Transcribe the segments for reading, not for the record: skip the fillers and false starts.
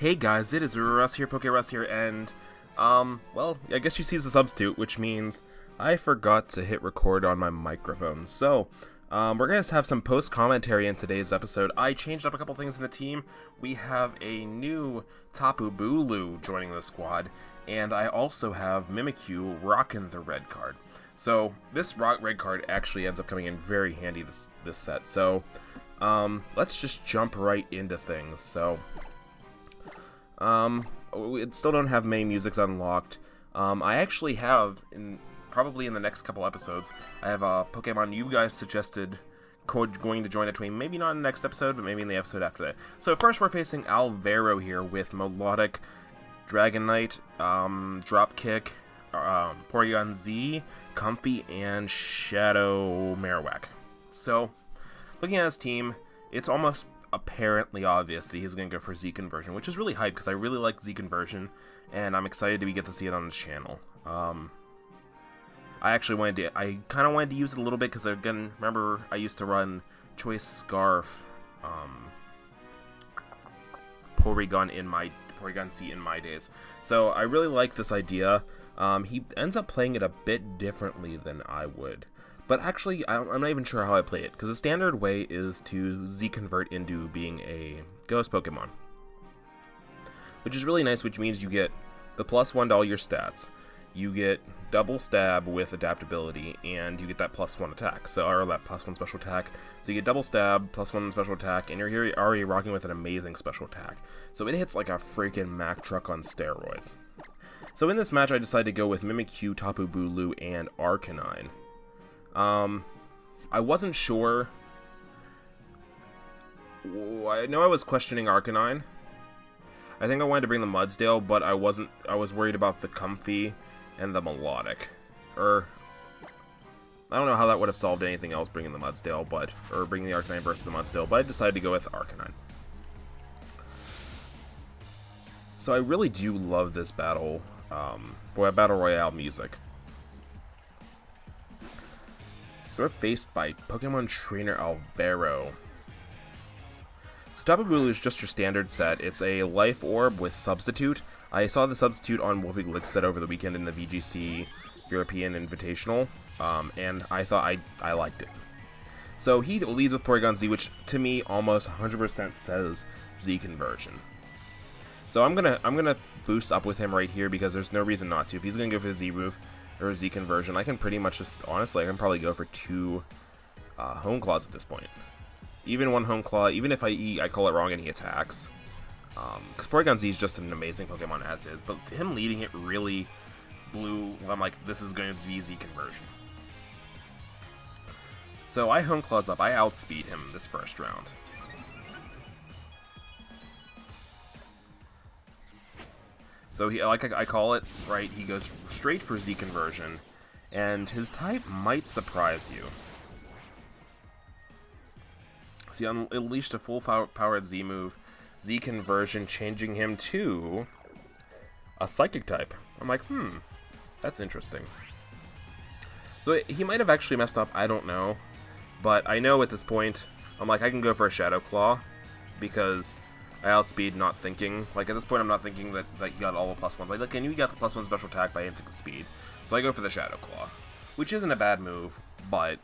Hey guys, it is Russ here, PokeRuss here, and, well, I guess you see the substitute, which means I forgot to hit record on my microphone. So, we're gonna have some post-commentary in today's episode. I changed up a couple things in the team. We have a new Tapu Bulu joining the squad, and I also have Mimikyu rocking the red card. So, this red card actually ends up coming in very handy this set. So, let's just jump right into things. So, we still don't have main musics unlocked. I actually have, probably in the next couple episodes, I have a Pokemon you guys suggested going to join a team. Maybe not in the next episode, but maybe in the episode after that. So first we're facing Alvaro here with Melodic, Dragonite, Dropkick, Porygon Z, Comfy, and Shadow Marowak. So, looking at his team, it's almost apparently obvious that he's going to go for Z conversion, which is really hype because I really like Z conversion, and I'm excited to get to see it on his channel. I kind of wanted to use it a little bit because, again, remember I used to run Choice Scarf, Porygon Z in my days. So I really like this idea. He ends up playing it a bit differently than I would. But actually, I'm not even sure how I play it, because the standard way is to Z-convert into being a Ghost Pokemon. Which is really nice, which means you get the +1 to all your stats. You get double stab with adaptability, and you get that +1 attack, or that +1 special attack. So you get double stab, +1 special attack, and you're here already rocking with an amazing special attack. So it hits like a freaking Mack truck on steroids. So in this match, I decided to go with Mimikyu, Tapu Bulu, and Arcanine. I wasn't sure. I know I was questioning Arcanine. I think I wanted to bring the Mudsdale, but I was worried about the Comfy and the Melodic. I don't know how that would have solved anything else, bringing the Mudsdale, or bringing the Arcanine versus the Mudsdale, but I decided to go with Arcanine. So I really do love this battle royale music. So we're faced by Pokemon Trainer Alvaro. So Tapu Bulu is just your standard set. It's a Life Orb with Substitute. I saw the Substitute on Wolfie set over the weekend in the VGC European Invitational, and I thought I liked it. So he leads with Porygon Z, which to me almost 100% says Z conversion. So I'm gonna boost up with him right here because there's no reason not to. If he's gonna go for the Z move or Z conversion, I can pretty much just, honestly, I can probably go for 2 Home Claws at this point. Even 1 Home Claw, even if I call it wrong and he attacks. Because Porygon Z is just an amazing Pokemon as is, but him leading it really blew, I'm like, this is going to be Z conversion. So I Home Claws up, I outspeed him this first round. So he, like I call it, right, he goes straight for Z conversion, and his type might surprise you. So he unleashed a full-powered Z move, Z conversion, changing him to a Psychic type. I'm like, that's interesting. So he might have actually messed up, I don't know, but I know at this point, I'm like, I can go for a Shadow Claw, because I outspeed not thinking. Like, at this point, I'm not thinking that he got all the +1s. Like, look, and you got the +1 special attack by infinite speed. So I go for the Shadow Claw, which isn't a bad move, but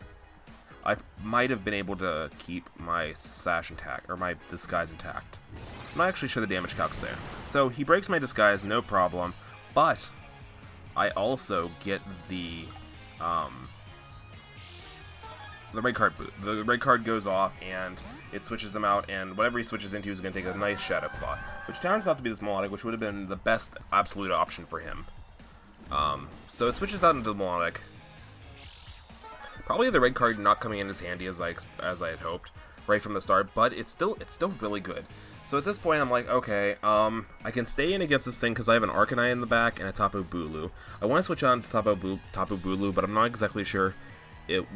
I might have been able to keep my Sash intact, or my Disguise intact. I'm not actually sure the damage calc's there. So he breaks my Disguise, no problem, but I also get the red card boot. The red card goes off, and it switches him out, and whatever he switches into is going to take a nice Shadow Claw, which turns out to be this Melodic, which would have been the best absolute option for him. So it switches out into the Melodic. Probably the red card not coming in as handy as I had hoped right from the start, but it's still really good. So at this point, I'm like, okay, I can stay in against this thing because I have an Arcanine in the back and a Tapu Bulu. I want to switch on to Tapu Bulu, but I'm not exactly sure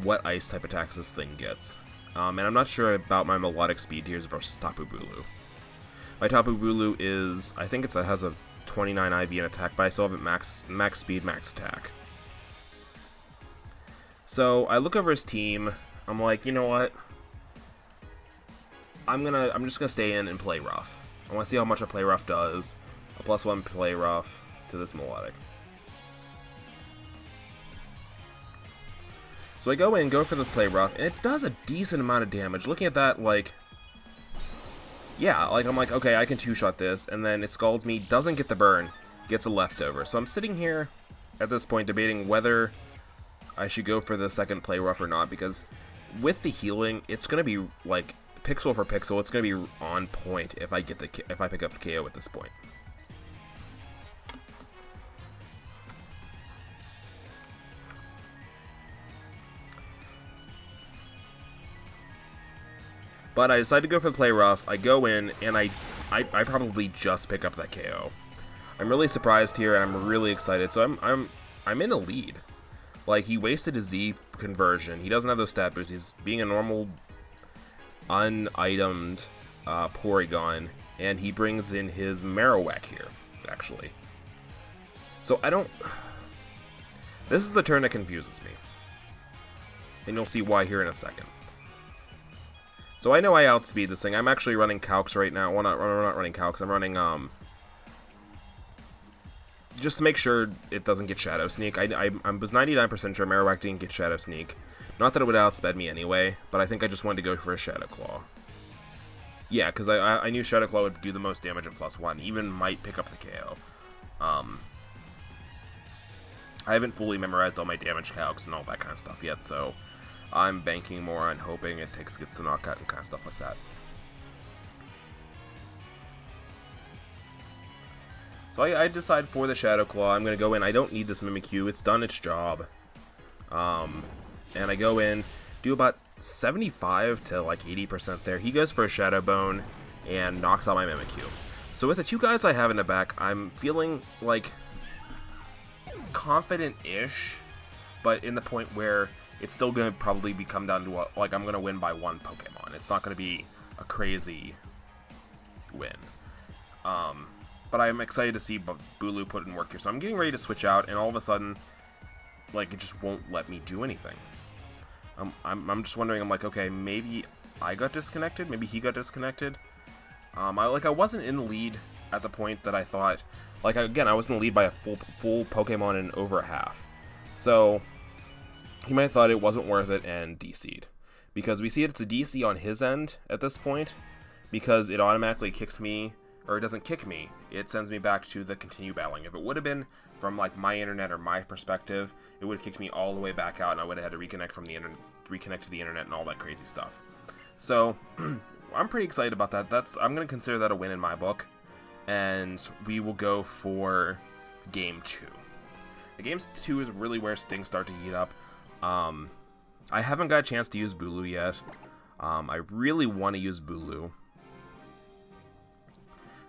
what ice type attacks this thing gets. And I'm not sure about my Melodic Speed Tears versus Tapu Bulu. My Tapu Bulu is, I think it has a 29 IV and attack, but I still have it max speed, max attack. So I look over his team, I'm like, you know what? I'm just gonna stay in and play rough. I want to see how much a play rough does. A +1 play rough to this melodic. So I go in, go for the play rough, and it does a decent amount of damage. Looking at that, like, yeah, like I'm like, okay, I can two-shot this, and then it scalds me, doesn't get the burn, gets a leftover. So I'm sitting here at this point debating whether I should go for the second play rough or not, because with the healing, it's gonna be like pixel for pixel. It's gonna be on point if I pick up the KO at this point. But I decided to go for the play rough. I go in, and I probably just pick up that KO. I'm really surprised here, and I'm really excited. So I'm in the lead. Like, he wasted his Z conversion. He doesn't have those stat boosts. He's being a normal, unitemed Porygon, and he brings in his Marowak here, actually. So I don't... This is the turn that confuses me. And you'll see why here in a second. So I know I outspeed this thing. I'm actually running Calcs right now. Well, I'm not running Calcs. I'm running, just to make sure it doesn't get Shadow Sneak. I was 99% sure Marowak didn't get Shadow Sneak. Not that it would outsped me anyway, but I think I just wanted to go for a Shadow Claw. Yeah, because I knew Shadow Claw would do the most damage at +1. Even might pick up the KO. I haven't fully memorized all my damage calcs and all that kind of stuff yet, so I'm banking more on hoping it gets the knockout and kind of stuff like that. So I decide for the Shadow Claw, I'm going to go in. I don't need this Mimikyu. It's done its job. And I go in, do about 75 to like 80% there. He goes for a Shadow Bone and knocks out my Mimikyu. So with the two guys I have in the back, I'm feeling like confident-ish, but in the point where it's still going to probably come down to like I'm going to win by one Pokemon. It's not going to be a crazy win. But I'm excited to see Bulu put in work here. So I'm getting ready to switch out, and all of a sudden, like, it just won't let me do anything. I'm just wondering, I'm like, okay, maybe I got disconnected, maybe he got disconnected. I wasn't in the lead at the point that I thought. Like, again, I was in the lead by a full Pokemon in over a half. So he might have thought it wasn't worth it and DC'd. Because we see it's a DC on his end at this point, because it automatically kicks me, or it doesn't kick me, it sends me back to the continue battling. If it would have been from like my internet or my perspective, it would have kicked me all the way back out, and I would have had to reconnect from the internet, reconnect to the internet and all that crazy stuff. So I'm pretty excited about that. I'm going to consider that a win in my book, and we will go for game 2. The game 2 is really where things start to heat up. I haven't got a chance to use Bulu yet. I really want to use Bulu,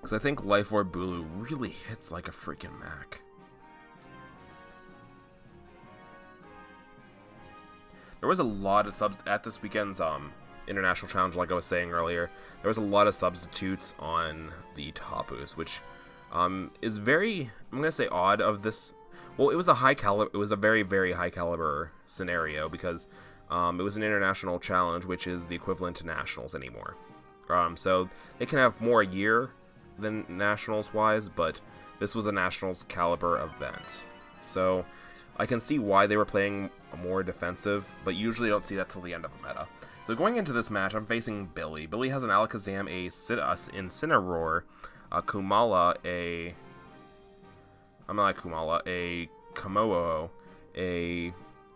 because I think Life Orb Bulu really hits like a freaking Mac. There was a lot of subs at this weekend's International Challenge, like I was saying earlier. There was a lot of substitutes on the Tapus, which is very, I'm going to say, odd of this. Well, it was a very, very high caliber scenario, because it was an International Challenge, which is the equivalent to Nationals anymore. So they can have more a year than Nationals wise, but this was a Nationals caliber event. So I can see why they were playing more defensive, but usually don't see that till the end of a meta. So going into this match, I'm facing Billy. Billy has an Alakazam, a Incineroar, a Kumala, a Komodo, a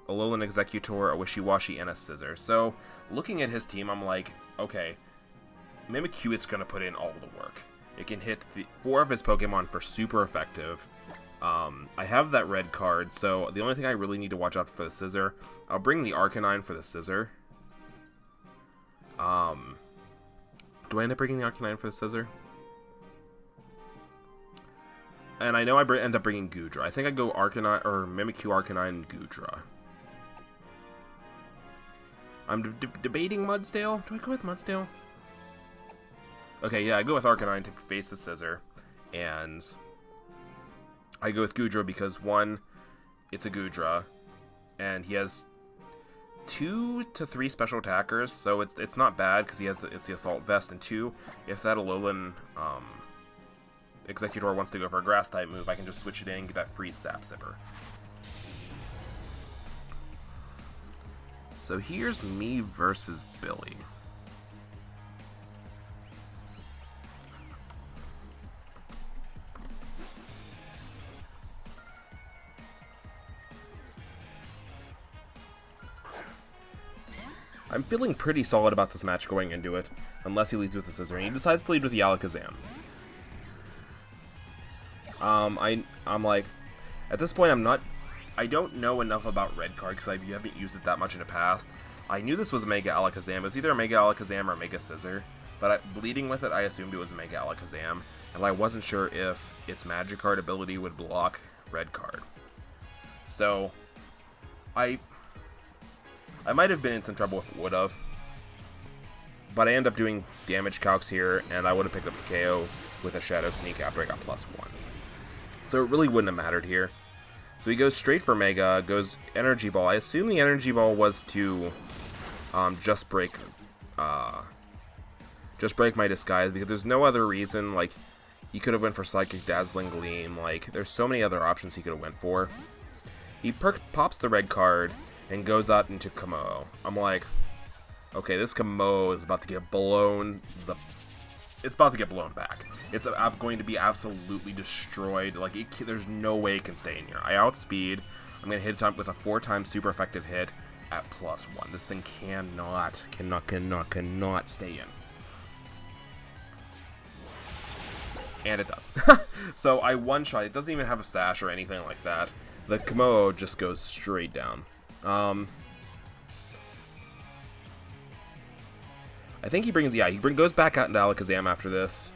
Alolan Executor, a Wishiwashi, and a Scissor. So looking at his team, I'm like, okay, Mimikyu is going to put in all the work. It can hit 4 of his Pokemon for super effective. I have that red card, so the only thing I really need to watch out for the Scissor. I'll bring the Arcanine for the Scissor. Do I end up bringing the Arcanine for the Scissor? And I know I end up bringing Goodra. I think I go Arcanine, or Mimikyu, Arcanine, Goodra. I'm debating Mudsdale. Do I go with Mudsdale? Okay, yeah, I go with Arcanine to face the Scissor, and I go with Goodra because, one, it's a Goodra, and he has 2 to 3 special attackers, so it's not bad because it's the Assault Vest, and 2, if that Alolan Executor wants to go for a Grass type move, I can just switch it in and get that free Sap Sipper. So here's me versus Billy. I'm feeling pretty solid about this match going into it, unless he leads with the Scissor, and he decides to lead with the Alakazam. I'm like, at this point I don't know enough about Red Card because I haven't used it that much in the past. I knew this was a Mega Alakazam. It was either a Mega Alakazam or a Mega Scissor, but leading with it, I assumed it was a Mega Alakazam, and I wasn't sure if its Magikarp ability would block Red Card. So, I might have been in some trouble if it would have, but I end up doing damage calcs here, and I would have picked up the KO with a Shadow Sneak after I got +1. So it really wouldn't have mattered here. So he goes straight for Mega, goes Energy Ball. I assume the Energy Ball was to just break my disguise, because there's no other reason. Like, he could have went for Psychic Dazzling Gleam. Like, there's so many other options he could have went for. He pops the Red Card and goes out into Kamo. I'm like, okay, this Kamo is about to get blown. It's about to get blown back. It's going to be absolutely destroyed. Like, there's no way it can stay in here. I outspeed. I'm going to hit it with a 4-time super effective hit at +1. This thing cannot stay in. And it does. So I one-shot. It doesn't even have a sash or anything like that. The Kamo just goes straight down. I think he goes back out into Alakazam after this.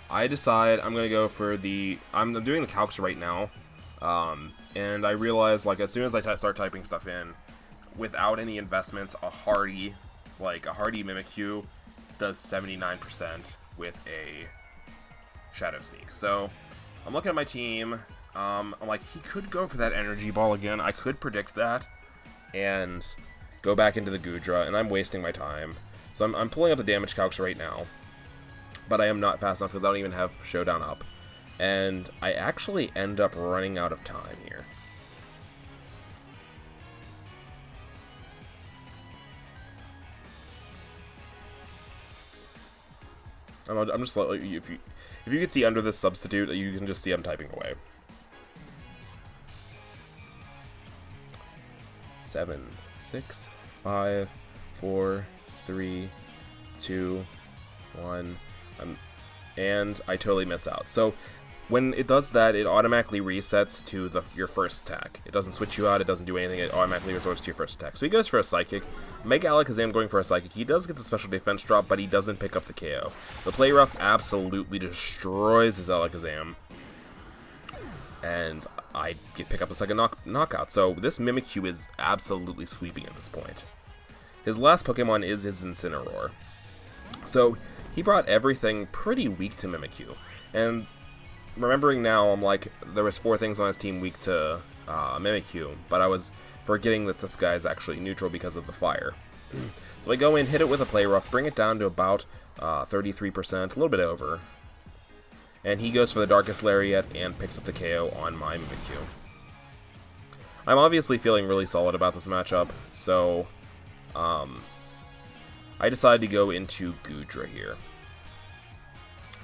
I decide I'm going to go for I'm doing the calcs right now, and I realize, like, as soon as I start typing stuff in, without any investments, a hardy Mimikyu does 79% with a Shadow Sneak. So, I'm looking at my team. I'm like, he could go for that Energy Ball again. I could predict that and go back into the Goodra, and I'm wasting my time. So I'm pulling up the damage calcs right now, but I am not fast enough because I don't even have Showdown up. And I actually end up running out of time here. I'm just like, if you could see under this substitute, you can just see I'm typing away. 7, 6, 5, 4, 3, 2, 1, and I totally miss out. So when it does that, it automatically resets to your first attack. It doesn't switch you out, it doesn't do anything, it automatically resorts to your first attack. So he goes for a Psychic. Mega Alakazam going for a Psychic. He does get the special defense drop, but he doesn't pick up the KO. The Play Rough absolutely destroys his Alakazam, and I pick up a second knockout. So this Mimikyu is absolutely sweeping at this point. His last Pokemon is his Incineroar. So he brought everything pretty weak to Mimikyu. And remembering now, I'm like, there was 4 things on his team weak to Mimikyu, but I was forgetting that this guy is actually neutral because of the fire. So I go in, hit it with a Play Rough, bring it down to about 33%, a little bit over. And he goes for the Darkest Lariat and picks up the KO on my Mimikyu. I'm obviously feeling really solid about this matchup, so I decided to go into Goodra here.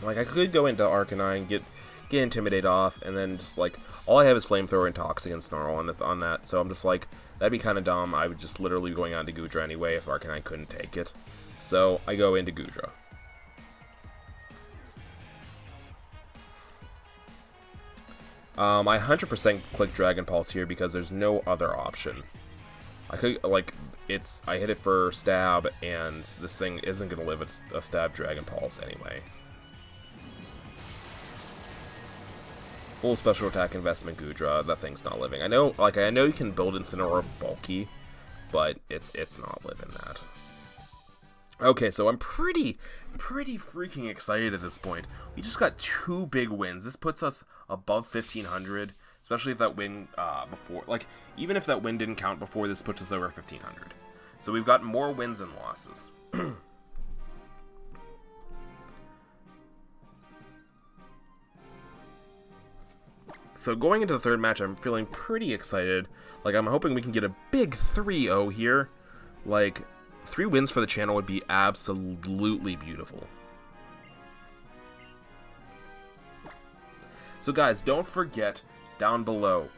Like, I could go into Arcanine, get Intimidate off, and then just, like, all I have is Flamethrower and Toxic and Snarl on that, so I'm just like, that'd be kind of dumb. I would just literally going on to Goodra anyway if Arcanine couldn't take it. So I go into Goodra. I 100% click Dragon Pulse here because there's no other option. I could, like, I hit it for stab, and this thing isn't going to live a stab Dragon Pulse anyway. Full special attack investment Goodra, that thing's not living. I know you can build Incineroar bulky, but it's not living that. Okay, so I'm pretty freaking excited at this point. We just got 2 big wins. This puts us above 1,500. especially if that win before, like, even if that win didn't count before, this puts us over 1,500. So we've got more wins than losses. So going into the third match, I'm feeling pretty excited. Like, I'm hoping we can get a big 3-0 here. Like, 3 wins for the channel would be absolutely beautiful. So guys, don't forget down below,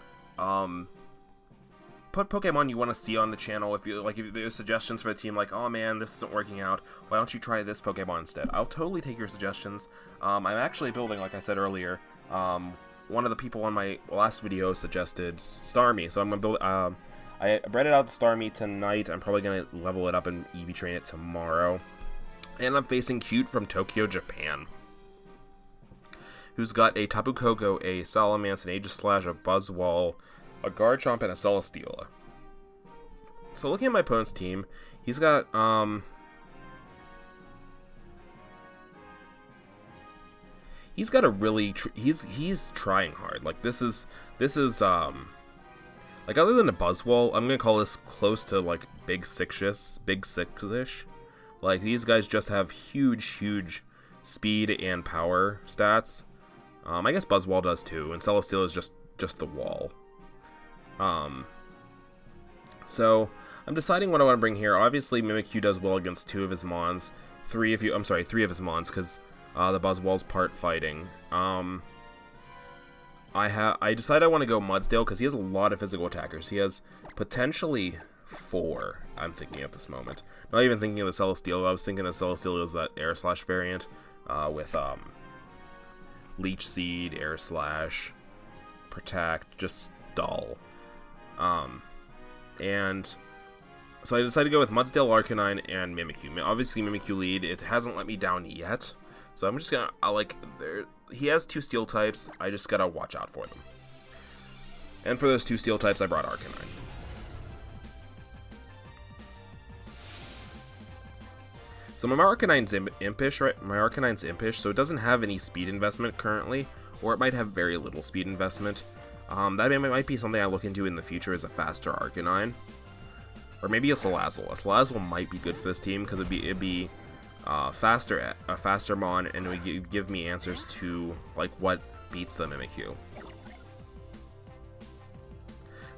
put Pokemon you want to see on the channel. If there's suggestions for the team, like, oh man, this isn't working out, why don't you try this Pokemon instead? I'll totally take your suggestions. I'm actually building, like I said earlier, one of the people on my last video suggested Starmie, so I'm gonna build. I bred it out to Starmie tonight. I'm probably gonna level it up and EV train it tomorrow. And I'm facing Cute from Tokyo, Japan, who's got a Tapu Koko, a Salamence, an Aegislash, a Buzzwole, a Garchomp, and a Celesteela. So looking at my opponent's team, he's got he's got a really he's trying hard. Like, this is like, other than a Buzzwole, I'm gonna call this close to like big six-ish. Like, these guys just have huge speed and power stats. I guess Buzzwole does too, and Celesteela is just the wall. So I'm deciding what I want to bring here. Obviously, Mimikyu does well against 2 of his mons, 3 of his mons, because the Buzzwole's part fighting. I decided I want to go Mudsdale because he has a lot of physical attackers. He has potentially 4, I'm thinking at this moment. Not even thinking of the Celesteela. I was thinking the Celesteela is that Air Slash variant with Leech Seed, Air Slash, Protect, just dull. And so I decided to go with Mudsdale, Arcanine, and Mimikyu. Obviously, Mimikyu lead. It hasn't let me down yet. So I'm just gonna, he has 2 steel types, I just gotta watch out for them. And for those 2 steel types, I brought Arcanine. So my Arcanine's impish, right? My Arcanine's impish, so it doesn't have any speed investment currently, or it might have very little speed investment. That might be something I look into in the future as a faster Arcanine. Or maybe a Salazzle. A Salazzle might be good for this team, because it'd be a faster mon, and it would give me answers to like what beats the Mimikyu.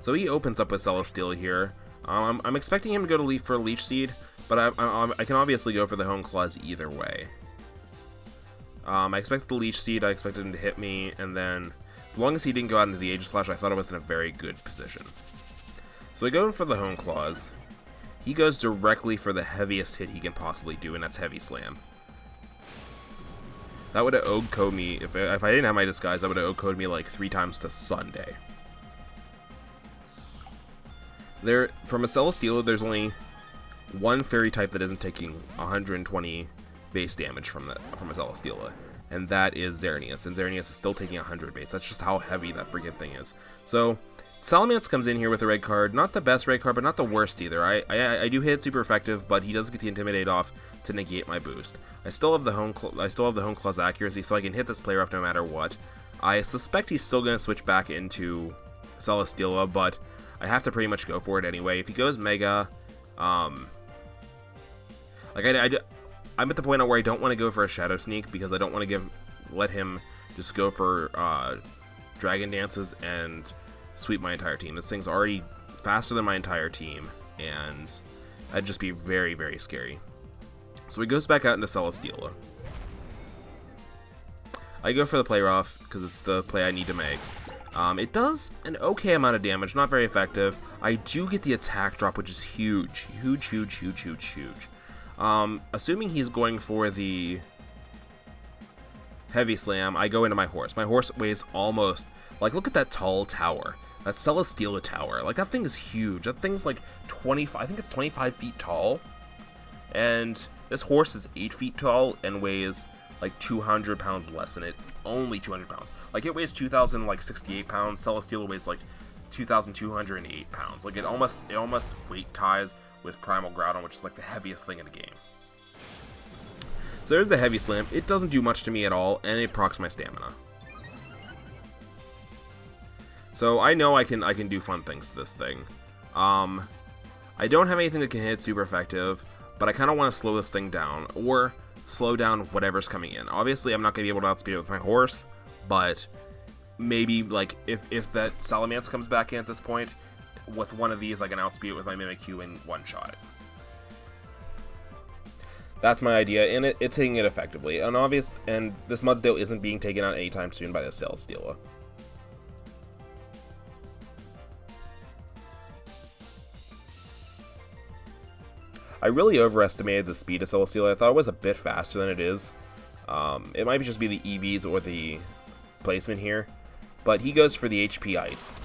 So he opens up with Celesteela here. I'm expecting him to go to for Leech Seed, but I can obviously go for the Hone Claws either way. I expected the Leech Seed, I expected him to hit me, and then as long as he didn't go out into the Aegislash, I thought I was in a very good position. So I go for the Hone Claws. He goes directly for the heaviest hit he can possibly do, and that's Heavy Slam. That would have OHKO'd me, if I didn't have my disguise, that would have OHKO'd me like 3 times to Sunday. From a Celesteela, there's only one fairy type that isn't taking 120 base damage from a Celesteela, and that is Xerneas, and Xerneas is still taking 100 base. That's just how heavy that freaking thing is. So Salamence comes in here with a red card, not the best red card, but not the worst either. I do hit super effective, but he does get the Intimidate off to negate my boost. I still have the Hone Claw's accuracy, so I can hit this player off no matter what. I suspect he's still going to switch back into Celesteela, but I have to pretty much go for it anyway. If he goes Mega, I'm at the point where I don't want to go for a Shadow Sneak because I don't want to let him just go for Dragon Dances and sweep my entire team. This thing's already faster than my entire team, and that'd just be very, very scary. So he goes back out into Celesteela. I go for the play rough because it's the play I need to make. It does an okay amount of damage, not very effective. I do get the attack drop, which is huge. Huge. Assuming he's going for the Heavy Slam, I go into my horse. My horse weighs almost, like, look at that tall tower. That Celesteela tower. Like, that thing is huge. That thing's like 25, I think it's 25 feet tall. And this horse is 8 feet tall and weighs like 200 pounds less than it. Only 200 pounds. Like, it weighs 2,068 pounds. Celesteela weighs like 2,208 pounds. Like, it almost weight ties with Primal Groudon, which is like the heaviest thing in the game. So there's the Heavy Slam. It doesn't do much to me at all, and it procs my stamina. So I know I can do fun things to this thing. I don't have anything that can hit super effective, but I kind of want to slow this thing down, or slow down whatever's coming in. Obviously, I'm not going to be able to outspeed it with my horse, but maybe, like, if that Salamence comes back in at this point, with one of these, I can outspeed it with my Mimikyu in one shot. That's my idea, and it's hitting it effectively. And this Mudsdale isn't being taken out anytime soon by the Celesteela. I really overestimated the speed of Celesteela. I thought it was a bit faster than it is. It might just be the EVs or the placement here, but he goes for the HP Ice.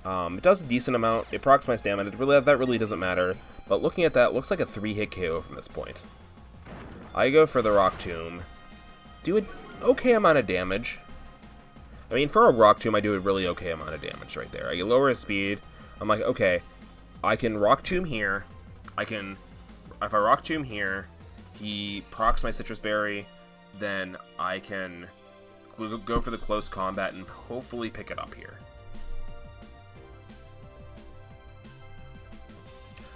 It does a decent amount. It procs my stamina. That really doesn't matter. But looking at that, looks like a 3-hit KO from this point. I go for the Rock Tomb. Do an okay amount of damage. I mean, for a Rock Tomb, I do a really okay amount of damage right there. I lower his speed. I'm like, okay, I can Rock Tomb here. If I Rock Tomb here, he procs my Citrus Berry, then I can go for the close combat and hopefully pick it up here.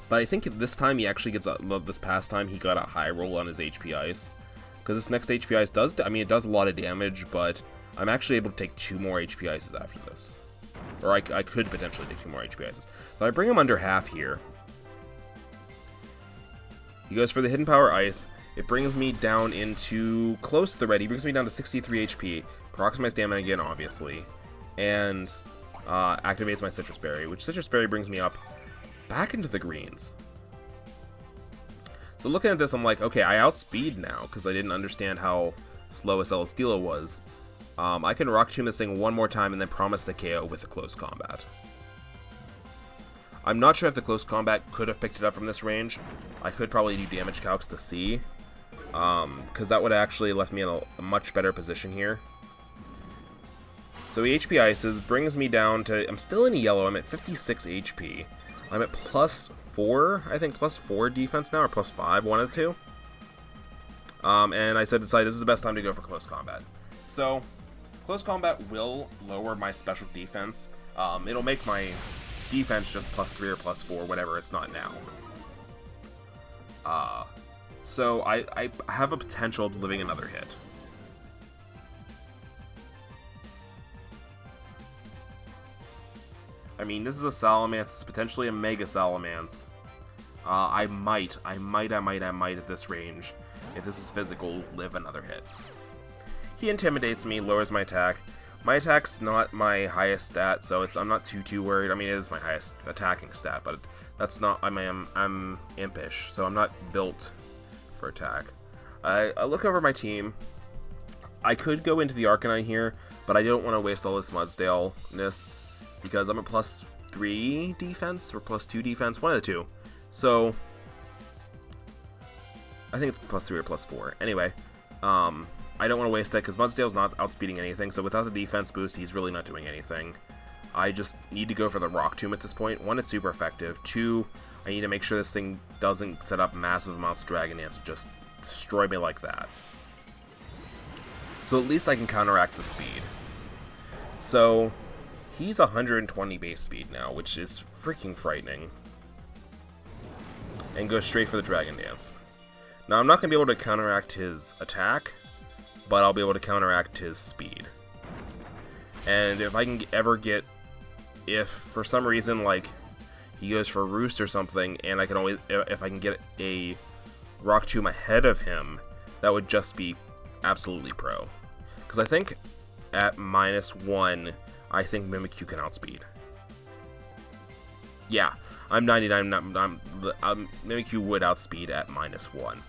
But I think this time he actually gets this past time he got a high roll on his HP Ice, because this next HP Ice does, I mean, it does a lot of damage, but I'm actually able to take 2 more HP Ices after this, or I could potentially take 2 more HP Ices. So I bring him under half here. He goes for the Hidden Power Ice. It brings me down into close to the red. He brings me down to 63 HP. Procs my stamina again, obviously. And activates my Citrus Berry, which Citrus Berry brings me up back into the greens. So looking at this, I'm like, okay, I outspeed now, because I didn't understand how slow a Celesteela was. I can Rock Tomb this thing one more time and then promise the KO with the close combat. I'm not sure if the close combat could have picked it up from this range. I could probably do damage calcs to see, because that would have actually left me in a much better position here. So the HP Ices brings me down to, I'm still in yellow, I'm at 56 HP. I'm at +4, I think +4 defense now, or +5, one of the two. And I decided this is the best time to go for close combat. So, close combat will lower my special defense. It'll make my defense just +3 or +4, whatever it's not now. So I have a potential of living another hit. I mean, this is a Salamence, it's potentially a Mega Salamence. I might at this range, if this is physical, live another hit. He intimidates me, lowers my attack. My attack's not my highest stat, so I'm not too worried. I mean, it is my highest attacking stat, but that's not, I'm impish, so I'm not built for attack. I look over my team. I could go into the Arcanine here, but I don't want to waste all this Mudsdale-ness, because I'm at +3 defense, or +2 defense, one of the two. So, I think it's +3 or +4. Anyway, I don't want to waste that, because Mudsdale's not outspeeding anything, so without the defense boost, he's really not doing anything. I just need to go for the Rock Tomb at this point. 1, it's super effective. 2, I need to make sure this thing doesn't set up massive amounts of Dragon Dance and just destroy me like that. So at least I can counteract the speed. So, he's 120 base speed now, which is freaking frightening. And goes straight for the Dragon Dance. Now, I'm not going to be able to counteract his attack, but I'll be able to counteract his speed. And if I can if for some reason, like, he goes for Roost or something, and I can always, if I can get a Rock Tomb ahead of him, that would just be absolutely pro. Because I think at -1, I think Mimikyu can outspeed. Yeah, I'm 99, Mimikyu would outspeed at -1.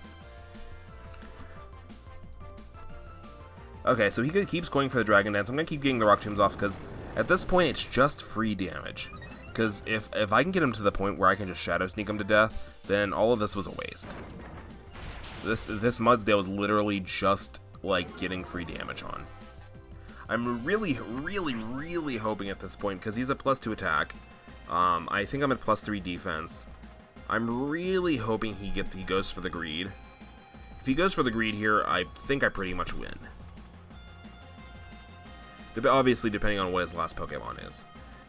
Okay, so he keeps going for the Dragon Dance. I'm going to keep getting the Rock Tombs off, because at this point, it's just free damage. Because if I can get him to the point where I can just Shadow Sneak him to death, then all of this was a waste. This Mudsdale was literally just, like, getting free damage on. I'm really hoping at this point, because he's a +2 attack. I think I'm at +3 defense. I'm really hoping he goes for the Greed. If he goes for the Greed here, I think I pretty much win. Obviously, depending on what his last Pokemon is.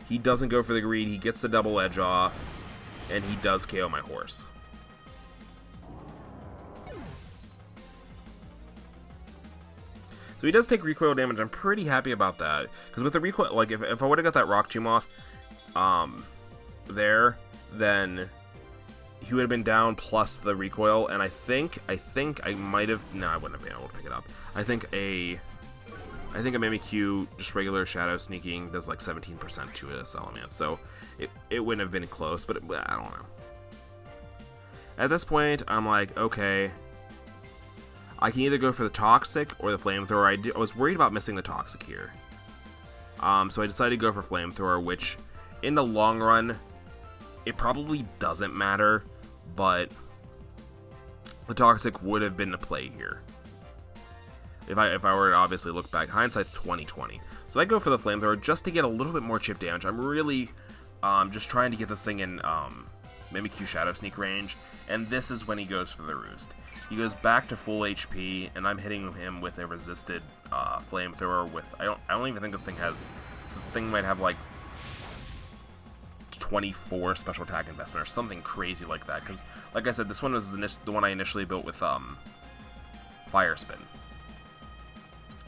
He doesn't go for the greed, he gets the double edge off, and he does KO my horse. So he does take recoil damage. I'm pretty happy about that. Because with the recoil, like, if I would have got that Rock Tomb off, there, then he would have been down plus the recoil, and I think I might have, no, I wouldn't have been able to pick it up. I think a Mimikyu, just regular Shadow Sneaking, does like 17% to this element, so it wouldn't have been close, but I don't know. At this point, I'm like, okay, I can either go for the Toxic or the Flamethrower. I was worried about missing the Toxic here. So I decided to go for Flamethrower, which, in the long run, it probably doesn't matter, but the Toxic would have been a play here. If I were to obviously look back, hindsight's 20/20. So I go for the Flamethrower just to get a little bit more chip damage. I'm really just trying to get this thing in Mimikyu Shadow Sneak range, and this is when he goes for the Roost. He goes back to full HP, and I'm hitting him with a resisted Flamethrower with, I don't even think this thing might have like 24 special attack investment or something crazy like that, because like I said, this one was the one I initially built with Fire Spin,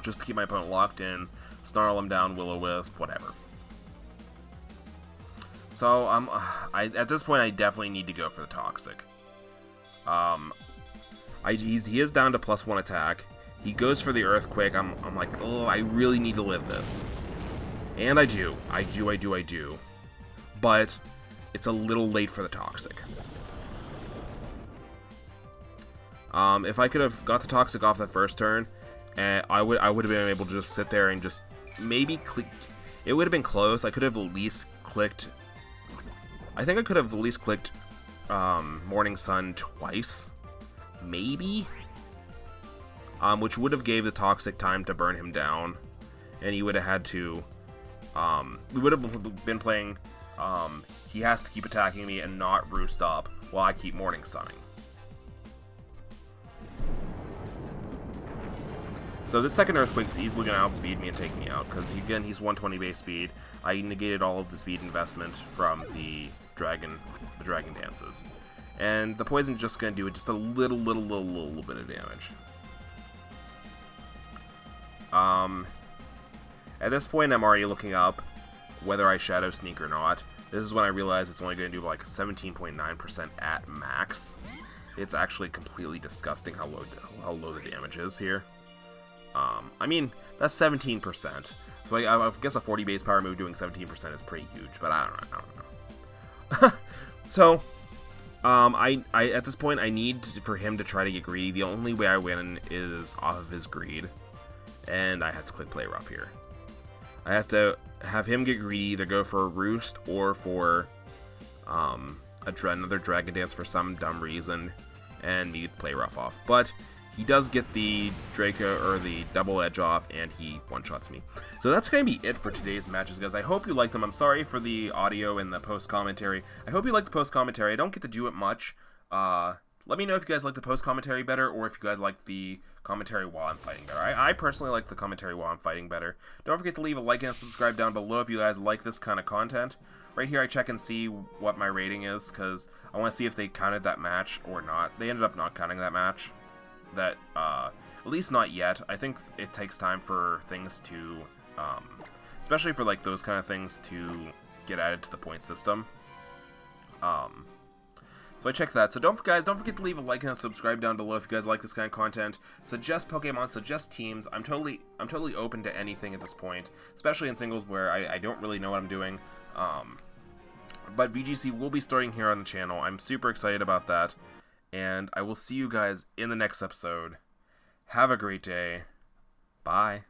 just to keep my opponent locked in, snarl him down, Will-O-Wisp, whatever. So at this point I definitely need to go for the Toxic. He is down to +1 attack. He goes for the Earthquake. I'm like, oh, I really need to live this, and I do. But it's a little late for the Toxic. If I could have got the Toxic off the first turn, I would have been able to just sit there and just maybe click. It would have been close. I could have at least clicked. I think I could have at least clicked Morning Sun twice, maybe. Which would have gave the Toxic time to burn him down, and he would have had to. We would have been playing. He has to keep attacking me and not Roost up while I keep Morning Sunning. So this second Earthquake's easily going to outspeed me and take me out, because again, he's 120 base speed. I negated all of the speed investment from the Dragon Dances. And the Poison's just going to do just a little bit of damage. At this point, I'm already looking up whether I Shadow Sneak or not. This is when I realize it's only going to do like 17.9% at max. It's actually completely disgusting how low the damage is here. I mean, that's 17%. So I guess a 40 base power move doing 17% is pretty huge, but I don't know. So, I at this point, I need for him to try to get greedy. The only way I win is off of his greed, and I have to click play rough here. I have to have him get greedy, either go for a Roost or for another Dragon Dance for some dumb reason, and me play rough off. But he does get the Draco, or the double edge off, and he one-shots me. So that's going to be it for today's matches, guys. I hope you liked them. I'm sorry for the audio and the post-commentary. I hope you liked the post-commentary. I don't get to do it much. Let me know if you guys like the post-commentary better, or if you guys like the commentary while I'm fighting better. I personally like the commentary while I'm fighting better. Don't forget to leave a like and a subscribe down below if you guys like this kind of content. Right here I check and see what my rating is, because I want to see if they counted that match or not. They ended up not counting that match. That, at least not yet. I think it takes time for things to, especially for like those kind of things to get added to the point system. So I checked that. So don't forget to leave a like and a subscribe down below if you guys like this kind of content. Suggest Pokemon, suggest teams. I'm totally open to anything at this point, especially in singles where I don't really know what I'm doing. But VGC will be starting here on the channel. I'm super excited about that. And I will see you guys in the next episode. Have a great day. Bye.